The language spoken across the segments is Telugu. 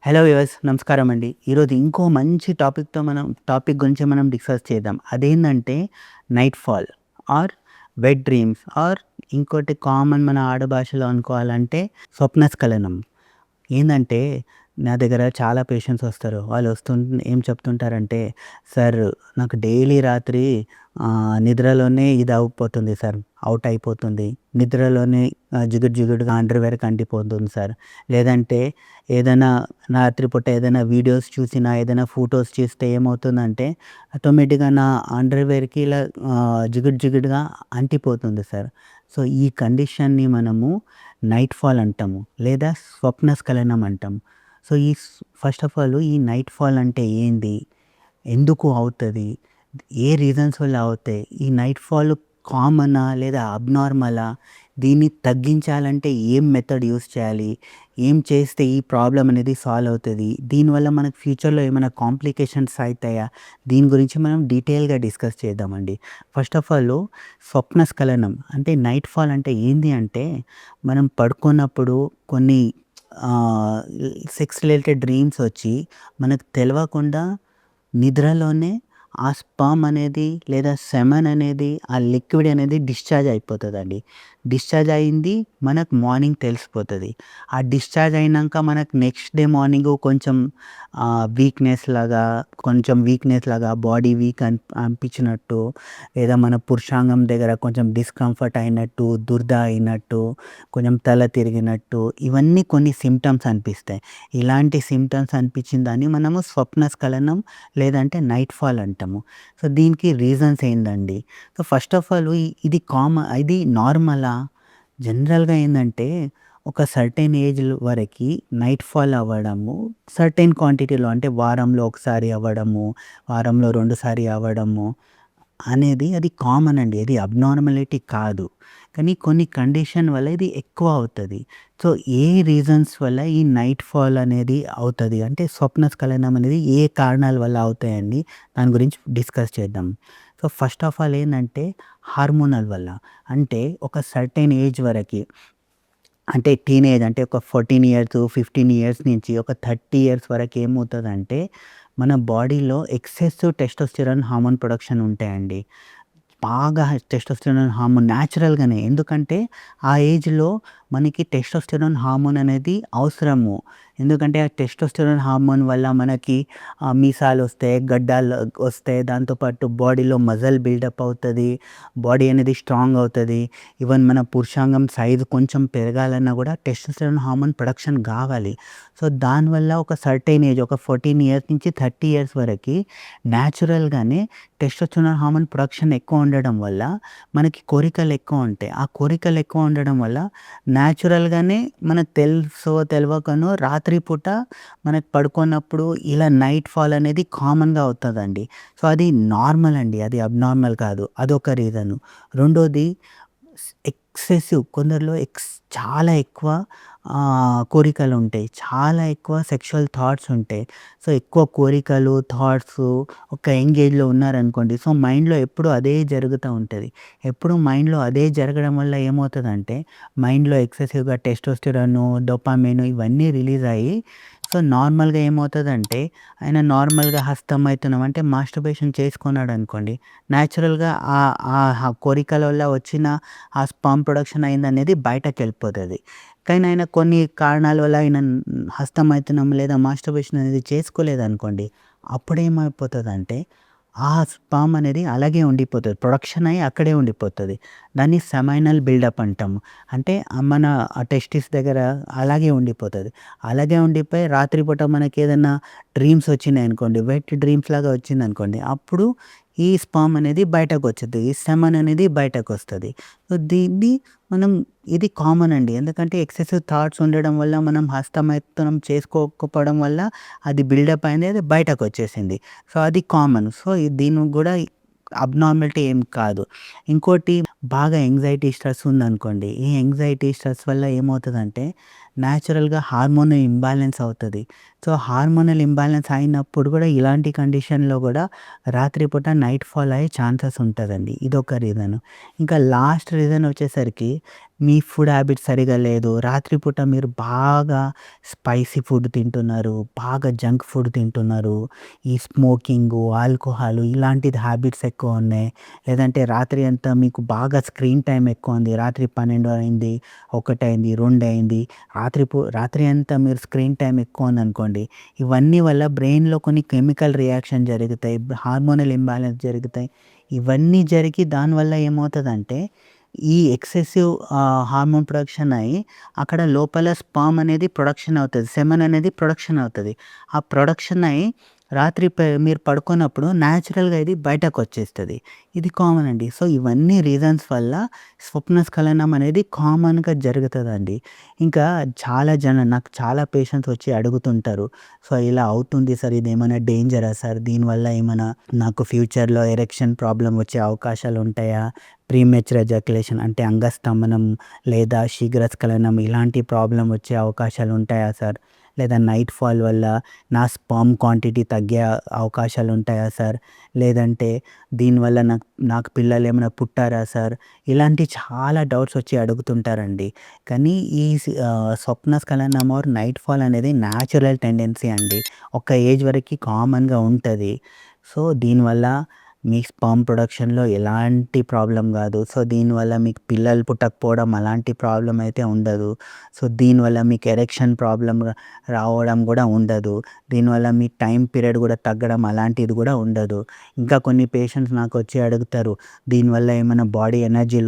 హలో వ్యూవర్స్ నమస్కారం అండి. ఈరోజు ఇంకో మంచి టాపిక్ గురించి మనం డిస్కస్ చేద్దాం. అదేంటంటే nightfall or wet dreams or ఇంకోటి కామన్ మన ఆడభాషలో అనుకోవాలంటే స్వప్నస్ఖలనం. ఏందంటే నా దగ్గర చాలా పేషెంట్స్ వస్తారు. వాళ్ళు ఏం చెప్తుంటారంటే, "సార్ నాకు డైలీ రాత్రి నిద్రలోనే ఇది అయిపోతుంది సార్. ఔట్ అయిపోతుంది. నిద్రలోనే జిగురు జిగురుగా అండర్‌వేర్ కంటిపోతుంది సార్. లేదంటే ఏదైనా రాత్రిపూట ఏదైనా వీడియోస్ చూసినా, ఏదైనా ఫోటోస్ చూస్తే ఏమవుతుందంటే ఆటోమేటిక్‌గా నా అండర్‌వేర్‌కి ఇలా జిగురు జిగురుగా అంటిపోతుంది సార్." సో, ఈ కండిషన్‌ని మనము నైట్ ఫాల్ అంటాము. లేదా స్వప్నస్ఖలనం అంటాం. సో, ఫస్ట్ ఆఫ్ ఆల్ ఈ నైట్ ఫాల్ అంటే ఏంది? ఎందుకు అవుతది? ఏ రీజన్స్ వల్ల అవుతాయి? ఈ నైట్ ఫాల్ కామనా? లేదా అబ్నార్మలా? దీన్ని తగ్గించాలంటే ఏం మెథడ్ యూజ్ చేయాలి? ఏం చేస్తే ఈ ప్రాబ్లమ్ అనేది సాల్వ్ అవుతది? దీనివల్ల మనకు ఫ్యూచర్‌లో ఏమైనా కాంప్లికేషన్స్ అయితాయా? దీని గురించి మనం డీటెయిల్‌గా డిస్కస్ చేద్దామండి. ఫస్ట్ ఆఫ్ ఆల్ స్వప్నస్ఖలనం అంటే నైట్ ఫాల్ అంటే ఏంది అంటే, మనం పడుకున్నప్పుడు కొన్ని ఆహ్, సెక్స్ రిలేటెడ్ డ్రీమ్స్ వచ్చి మనకు తెలవకుండా నిద్రలోనే ఆ స్పర్మ్ అనేది లేదా సెమెన్ అనేది ఆ లిక్విడ్ అనేది డిశ్చార్జ్ అయిపోతదండి. డిశ్చార్జ్ అయింది మనకు మార్నింగ్ తెలిసిపోతది. ఆ డిశ్చార్జ్ అయినంక మనకు నెక్స్ట్ డే మార్నింగు కొంచెం వీక్‌నెస్ లాగా బాడీ వీక్ అనిపించినట్టు, లేదా మన పురుషాంగం దగ్గర కొంచెం డిస్కంఫర్ట్ అయినట్టు, దురద అయినట్టు, కొంచెం తల తిరిగినట్టు ఇవన్నీ కొన్ని సింప్టమ్స్ అనిపిస్తాయి. ఇలాంటి సింప్టమ్స్ అనిపించిన దాన్ని మనము స్వప్నస్ఖలనం లేదంటే నైట్ ఫాల్ అంటాము. సో, దీనికి రీజన్స్ ఏందండి? సో, ఫస్ట్ ఆఫ్ ఆల్ ఇది నార్మలా? జనరల్‌గా ఏందంటే ఒక సర్టెన్ ఏజ్ వరకి నైట్ ఫాల్ అవ్వడము సర్టెన్ క్వాంటిటీలో అంటే వారంలో ఒకసారి అవ్వడము, వారంలో 2 సారి అవ్వడము అనేది అది కామన్ అండి. ఇది అబ్నార్మాలిటీ కాదు. కానీ కొన్ని కండిషన్ వల్ల ఇది ఎక్కువ అవుతది. సో, ఏ రీజన్స్ వల్ల ఈ నైట్ ఫాల్ అనేది అవుతది? అంటే స్వప్నస్ఖలనం అనేది ఏ కారణాల వల్ల అవుతాయండి? దాని గురించి డిస్కస్ చేద్దాం. సో, ఫస్ట్ ఆఫ్ ఆల్ ఏందంటే హార్మోనల్ వల్ల. అంటే ఒక సర్టెన్ ఏజ్ వరకి అంటే టీనేజ్ అంటే ఒక 14 ఇయర్స్, 15 ఇయర్స్ నుంచి ఒక 30 ఇయర్స్ వరకు ఏమవుతదంటే, మన బాడీలో ఎక్సెసివ్ టెస్టోస్టెరాన్ హార్మోన్ ప్రొడక్షన్ ఉంటాయండి. బాగా టెస్టోస్టెరాన్ హార్మోన్ న్యాచురల్‌గానే. ఎందుకంటే, ఆ ఏజ్‌లో మనకి టెస్టోస్టెరాన్ హార్మోన్ అనేది అవసరము. ఎందుకంటే, ఆ టెస్టోస్టెరాన్ హార్మోన్ వల్ల మనకి మీసాలొస్తాయి, గడ్డాలు వస్తాయి. దాంతో పాటు బాడీలో మజిల్ బిల్డప్ అవుతది. బాడీ అనేది స్ట్రాంగ్ అవుతది. ఈవెన్ మన పురుషాంగం సైజ్ కొంచెం పెరగాలన్నా గూడా టెస్టోస్టెరాన్ హార్మోన్ ప్రొడక్షన్ గావాలి. సో, దానివల్ల ఒక సర్టెన్ ఏజ్ ఒక 14 ఇయర్స్ నుంచి 30 ఇయర్స్ వరకి న్యాచురల్‌గానే టెస్టోస్టెరాన్ హార్మోన్ ప్రొడక్షన్ ఎక్కువ ఉండడం వల్ల మనకి కోరికలు ఎక్కువ ఉంటాయి. ఆ కోరికలు ఎక్కువ ఉండడం వల్ల న్యాచురల్‌గానే మనకు తెలుసో తెలవకనో రాత్రి పూట మనకు పడుకున్నప్పుడు ఇలా నైట్ ఫాల్ అనేది కామన్‌గా అవుతదండి. సో, అది నార్మల్ అండి. అది అబ్నార్మల్ కాదు. అదొక రీజను. రెండోది కొందరిలో చాలా ఎక్కువ కోరికలుంటాయి. చాలా ఎక్కువ సెక్షువల్ థాట్స్ ఉంటాయి. సో, ఎక్కువ కోరికలు, థాట్సు ఒక యంగ్ ఏజ్‌లో ఉన్నారనుకోండి. సో, మైండ్‌లో ఎప్పుడూ అదే జరుగుతా ఉంటది. ఎప్పుడు మైండ్‌లో అదే జరగడం వల్ల ఏమవుతదంటే, మైండ్‌లో ఎక్సెసివ్‌గా టెస్టోస్టెరాను, డోపామైన్ ఇవన్నీ రిలీజ్ అయ్యి, సో, నార్మల్‌గా ఏమవుతదంటే, ఆయన నార్మల్‌గా హస్తమైథునం అంటే మాస్టర్బేషన్ చేసుకున్నాడనుకోండి, న్యాచురల్‌గా కోరికల వల్ల వచ్చిన ఆ స్పెర్మ్ ప్రొడక్షన్ అయిందనేది బయటకెళ్ళిపోతది. కానీ ఆయన కొన్ని కారణాల వల్ల హస్తమైథునం లేదా మాస్టర్బేషన్ అనేది చేసుకోలేదనుకోండి, అప్పుడేమైపోతదంటే, ఆ స్పెర్మ్ అనేది అలాగే ఉండిపోతది. ప్రొడక్షన్ అయ్యి అక్కడే ఉండిపోతది. దాన్ని సెమైనల్ బిల్డప్ అంటాము. అంటే మన టెస్టిస్ దగ్గర అలాగే ఉండిపోతది. అలాగే ఉండిపోయి రాత్రిపూట మనకేదన్నా డ్రీమ్స్ వచ్చినాయనుకోండి, వెట్ డ్రీమ్స్ లాగా వచ్చిందనుకోండి, అప్పుడు ఈ స్పెర్మ్ అనేది బయటకొచ్చేది. ఈ సెమెన్ అనేది బయటకొస్తది. సో, మనం ఇది కామన్ అండి. ఎందుకంటే ఎక్సెసివ్ థాట్స్ ఉండడం వల్ల మనం హస్తమైథునం చేసుకోకపోవడం వల్ల అది బిల్డప్ అయింది. అది బయటకొచ్చేసింది. సో, అది కామన్. సో, దీనికి గూడా అబ్నార్మాలిటీ ఏం కాదు. ఇంకోటి బాగా యాంగ్జైటీ, స్ట్రెస్ ఉందనుకోండి. ఈ యాంగ్జైటీ, స్ట్రెస్ వల్ల ఏమవుతదంటే న్యాచురల్‌గా హార్మోనల్ ఇంబాలెన్స్ అవుతది. సో, హార్మోనల్ ఇంబాలెన్స్ అయినప్పుడు గూడా ఇలాంటి కండిషన్‌లో గూడా రాత్రి పూట నైట్ ఫాల్ అయ్యే ఛాన్సెస్ ఉంటదండి. ఇదొక రీజను. ఇంకా లాస్ట్ రీజన్ వచ్చేసరికి మీ ఫుడ్ హ్యాబిట్స్ సరిగ్గా లేదు. రాత్రి పూట మీరు బాగా స్పైసీ ఫుడ్ తింటున్నారు. బాగా జంక్ ఫుడ్ తింటున్నారు. ఈ స్మోకింగు, ఆల్కహాలు ఇలాంటిది హ్యాబిట్స్ ఎక్కువున్నాయి. లేదంటే రాత్రి అంతా మీకు బాగా స్క్రీన్ టైమ్ ఎక్కువుంది. రాత్రి 12 అయింది, 1 అయింది, 2 అయింది. రాత్రి అంతా మీరు స్క్రీన్ టైమ్ ఎక్కువుందనుకోండి. ఇవన్నీ వల్ల బ్రెయిన్‌లో కొన్ని కెమికల్ రియాక్షన్ జరుగుతాయి. హార్మోనల్ ఇంబాలెన్స్ జరుగుతాయి. ఇవన్నీ జరిగి దానివల్ల ఏమవుతదంటే ఈ ఎక్సెసివ్ హార్మోన్ ప్రొడక్షన్ అయ్యి అక్కడ లోపల స్పెర్మ్ అనేది ప్రొడక్షన్ అవుతది. సెమెన్ అనేది ప్రొడక్షన్ అవుతది. ఆ ప్రొడక్షన్ అయ్యి రాత్రి మీరు పడుకున్నప్పుడు న్యాచురల్‌గా ఇది బయటకొచ్చేస్తది. ఇది కామన్ అండి. సో, ఇవన్నీ రీజన్స్ వల్ల స్వప్నస్ఖలనం అనేది కామన్‌గా జరుగుతదండి. ఇంకా నాకు చాలా పేషెంట్స్ వచ్చి అడుగుతుంటారు. సో, ఇలా అవుతుంది సార్, ఇదేమైనా డేంజరా సార్? దీనివల్ల ఏమైనా నాకు ఫ్యూచర్‌లో ఎరెక్షన్ ప్రాబ్లమ్ వచ్చే అవకాశాలుంటాయా? ప్రీమెచ్యూర్ ఎజాక్యులేషన్ అంటే అంగస్తంభనం లేదా శీఘ్రస్ఖలనం ఇలాంటి ప్రాబ్లమ్ వచ్చే అవకాశాలుంటాయా సార్? లేదా నైట్ ఫాల్ వల్ల నా స్పెర్మ్ క్వాంటిటీ తగ్గే అవకాశాలుంటాయా సార్? లేదంటే దీనివల్ల నాకు పిల్లలేమైనా పుట్టారా సార్? ఇలాంటి చాలా డౌట్స్ వచ్చి అడుగుతుంటారండి. కానీ స్వప్నస్ఖలనం ఆర్ నైట్ ఫాల్ అనేది న్యాచురల్ టెండెన్సీ అండి. ఒక ఏజ్ వరకి కామన్‌గా ఉంటది. సో, దీనివల్ల మీ స్పెర్మ్ ప్రొడక్షన్‌లో ఎలాంటి ప్రాబ్లమ్ గాదు. సో, దీనివల్ల మీకు పిల్లలు పుట్టకపోవడం అలాంటి ప్రాబ్లమ్ అయితే ఉండదు. సో, దీనివల్ల మీకు ఎరెక్షన్ ప్రాబ్లమ్ రావడం గూడా ఉండదు. దీనివల్ల మీ టైమ్ పీరియడ్ గూడా తగ్గడం అలాంటిది గూడా ఉండదు. ఇంకా కొన్ని పేషెంట్స్ నాకొచ్చి అడుగుతారు. దీనివల్ల ఏమైనా బాడీ ఎనర్జీ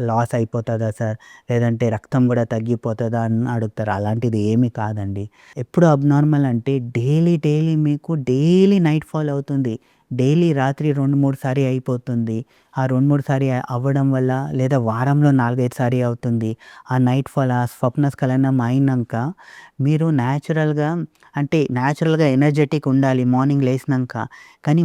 లాస్ అయిపోతదా సార్? లేదంటే రక్తం గూడా తగ్గిపోతదా అని అడుగుతారు. అలాంటిది ఏమీ కాదండి. ఎప్పుడు అబ్నార్మల్ అంటే డైలీ నైట్ ఫాల్ అవుతుంది. డైలీ రాత్రి 2, 3 సారి అయిపోతుంది. ఆ 2, 3 సారి అవ్వడం వల్ల లేదా వారంలో 4, 5 సారి అవుతుంది. ఆ నైట్ ఫాల్ ఆ స్వప్నస్ఖలనం అయినంక మీరు నేచురల్‌గా ఎనర్జెటిక్ ఉండాలి మార్నింగ్ లేసినంక. కానీ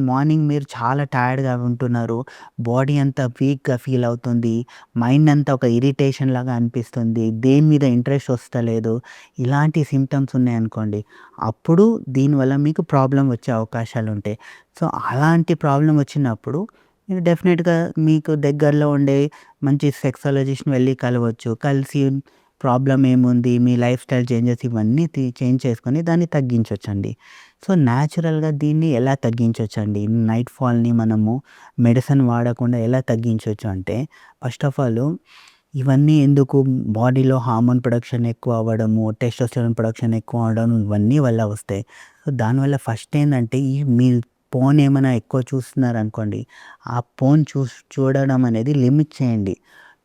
మార్నింగ్ మీరు చాలా టైర్డ్‌గా ఉంటున్నారు. బాడీ అంతా వీక్‌గా ఫీల్ అవుతుంది. మైండ్ అంతా ఒక ఇరిటేషన్ లాగా అనిపిస్తుంది. దేని మీద ఇంట్రెస్ట్ వస్తలేదు. ఇలాంటి సింప్టమ్స్ ఉన్నాయనుకోండి. అప్పుడు దీనివల్ల మీకు ప్రాబ్లమ్ వచ్చే అవకాశాలుంటాయి. సో, అలాంటి ప్రాబ్లమ్ వచ్చినప్పుడు మీరు డెఫినిట్‌గా మీకు దగ్గరలో ఉండే మంచి సెక్సాలజిస్ట్‌ని వెళ్లి కలవచ్చు. కలిసి ప్రాబ్లమ్ ఏముంది? మీ లైఫ్ స్టైల్ చేంజెస్ ఇవన్నీ చేంజ్ చేసుకొని దాన్ని తగ్గించొచ్చండి. సో, న్యాచురల్‌గా దీన్ని ఎలా తగ్గించొచ్చండి? నైట్ ఫాల్‌ని మనము మెడిసిన్ వాడకుండా ఎలా తగ్గించొచ్చు అంటే ఫస్ట్ ఆఫ్ ఆల్ ఇవన్నీ ఎందుకు బాడీలో హార్మోన్ ప్రొడక్షన్ ఎక్కువ అవ్వడము, టెస్టోస్టెరాన్ ప్రొడక్షన్ ఎక్కువ అవ్వడం ఇవన్నీ వల్ల వస్తాయి. సో, దానివల్ల ఫస్ట్ ఏందంటే మీ ఫోన్ ఏమైనా ఎక్కువ చూస్తున్నారనుకోండి, ఆ ఫోన్ చూడడం అనేది లిమిట్ చేయండి.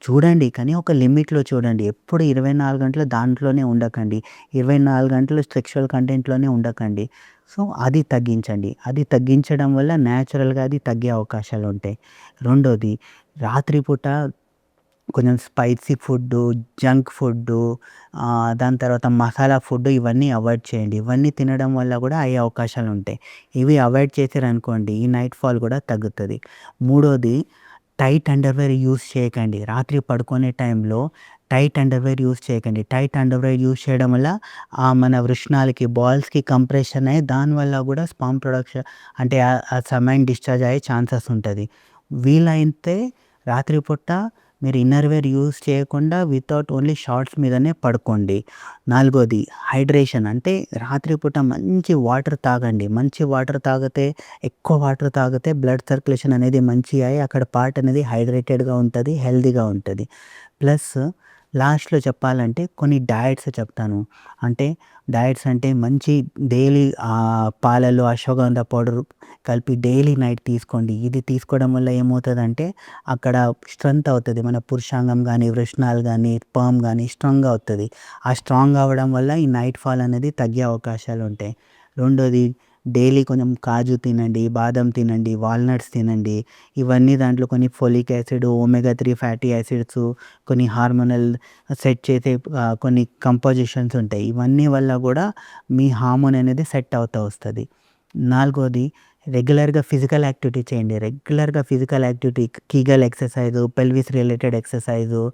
చూడండి కానీ ఒక లిమిట్‌లో చూడండి. ఎప్పుడు 24 గంటలు దాంట్లోనే ఉండకండి. 24 గంటలు సెక్షువల్ కంటెంట్‌లోనే ఉండకండి. సో, అది తగ్గించండి. అది తగ్గించడం వల్ల న్యాచురల్‌గా అది తగ్గే అవకాశాలుంటాయి. రెండోది రాత్రిపూట కొంచెం స్పైసీ ఫుడ్డు, జంక్ ఫుడ్డు, దాని తర్వాత మసాలా ఫుడ్డు ఇవన్నీ అవాయిడ్ చేయండి. ఇవన్నీ తినడం వల్ల గూడా అయ్యే అవకాశాలుంటాయి. ఇవి అవాయిడ్ చేశారనుకోండి ఈ నైట్ ఫాల్ గూడా తగ్గుతది. మూడోది టైట్ అండర్‌వేర్ యూజ్ చేయకండి. రాత్రి పడుకునే టైంలో టైట్ అండర్‌వేర్ యూజ్ చేయకండి. టైట్ అండర్‌వేర్ యూజ్ చేయడం వల్ల మన వృషణాలకి, బాల్స్‌కి కంప్రెషన్ అయ్యి దానివల్ల గూడా స్పెర్మ్ ప్రొడక్షన్ అంటే ఆ సెమైన్ డిశ్చార్జ్ అయ్యే ఛాన్సెస్ ఉంటది. వీలైతే రాత్రిపూట మీరు ఇన్నర్‌వేర్ యూజ్ చేయకుండా వితౌట్ ఓన్లీ షార్ట్స్ మీదనే పడుకోండి. నాలుగోది హైడ్రేషన్ అంటే రాత్రిపూట మంచి వాటర్ తాగండి. మంచి వాటర్ తాగితే ఎక్కువ వాటర్ తాగితే బ్లడ్ సర్క్యులేషన్ అనేది మంచిగా అయ్యి అక్కడ పార్ట్ అనేది హైడ్రేటెడ్‌గా ఉంటది. హెల్తీగా ఉంటది. ప్లస్ లాస్ట్‌లో చెప్పాలంటే కొన్ని డయట్స్ చెప్తాను. అంటే డయట్స్ అంటే మంచి డైలీ పాలలో అశ్వగంధ పౌడర్ కలిపి డైలీ నైట్ తీసుకోండి. ఇది తీసుకోవడం వల్ల ఏమవుతదంటే అక్కడ స్ట్రెంత్ అవుతది. మన పురుషాంగం గాని, వృషణాలు గాని, స్పెర్మ్ గాని స్ట్రాంగ్‌గా అవుతది. ఆ స్ట్రాంగ్ అవ్వడం వల్ల ఈ నైట్ ఫాల్ అనేది తగ్గే అవకాశాలుంటాయి. రెండోది డైలీ కొంచెం కాజు తినండి, బాదం తినండి, వాల్‌నట్స్ తినండి. ఇవన్నీ దాంట్లో కొన్ని folic acid, omega 3 fatty acids, కొన్ని హార్మోనల్ సెట్ చేసే కొన్ని కంపోజిషన్స్ ఉంటాయి. ఇవన్నీ వల్ల గూడా మీ హార్మోన్ అనేది సెట్ అవుతా వస్తది. నాలుగోది రెగ్యులర్‌గా ఫిజికల్ యాక్టివిటీ చేయండి. రెగ్యులర్‌గా physical activity Kegel exercise, pelvis related exercise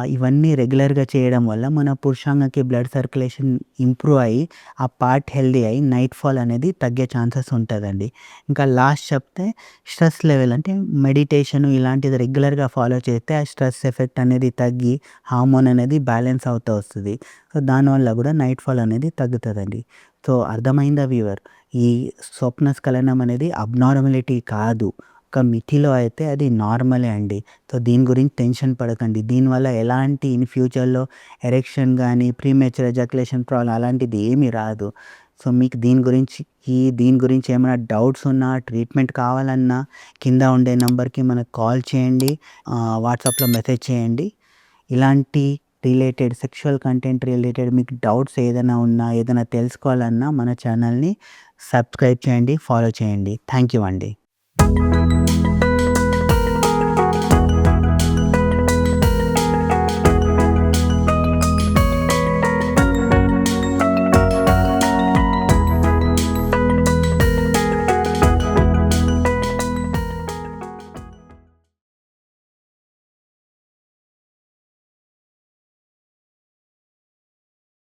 ఇవన్నీ రెగ్యులర్‌గా చేయడం వల్ల మన పురుషాంగకి బ్లడ్ సర్క్యులేషన్ ఇంప్రూవ్ అయ్యి, ఆ పార్ట్ హెల్తీ అయ్యి నైట్ ఫాల్ అనేది తగ్గే ఛాన్సెస్ ఉంటదండి. ఇంకా లాస్ట్ చెప్తే స్ట్రెస్ లెవెల్ అంటే మెడిటేషన్ ఇలాంటిది రెగ్యులర్‌గా ఫాలో చేస్తే ఆ స్ట్రెస్ ఎఫెక్ట్ అనేది తగ్గి హార్మోన్ అనేది బ్యాలెన్స్ అవుతూ వస్తది. సో, దానివల్ల గూడా నైట్ ఫాల్ అనేది తగ్గుతదండి. సో, అర్థమైందా వ్యూవర్? ఈ స్వప్నస్ఖలనం అనేది అబ్నార్మాలిటీ కాదు. ఒక మితిలో అయితే అది నార్మలే అండి. సో, దీని గురించి టెన్షన్ పడకండి. దీనివల్ల ఎలాంటి ఇన్ ఫ్యూచర్‌లో ఎరెక్షన్ గానీ, ప్రీమెచ్యూర్ ఎజాక్యులేషన్ ప్రాబ్లమ్ అలాంటిది ఏమీ రాదు. సో, మీకు దీని గురించి ఏమైనా డౌట్స్ ఉన్నా, ట్రీట్మెంట్ కావాలన్నా కింద ఉండే నంబర్‌కి మనకు కాల్ చేయండి. వాట్సాప్‌లో మెసేజ్ చేయండి. ఇలాంటి సెక్షువల్ కంటెంట్ రిలేటెడ్ మీకు డౌట్స్ ఏదైనా ఉన్నా, ఏదైనా తెలుసుకోవాలన్నా మన ఛానల్‌ని సబ్స్క్రైబ్ చేయండి, ఫాలో చేయండి. థ్యాంక్ యూ అండి.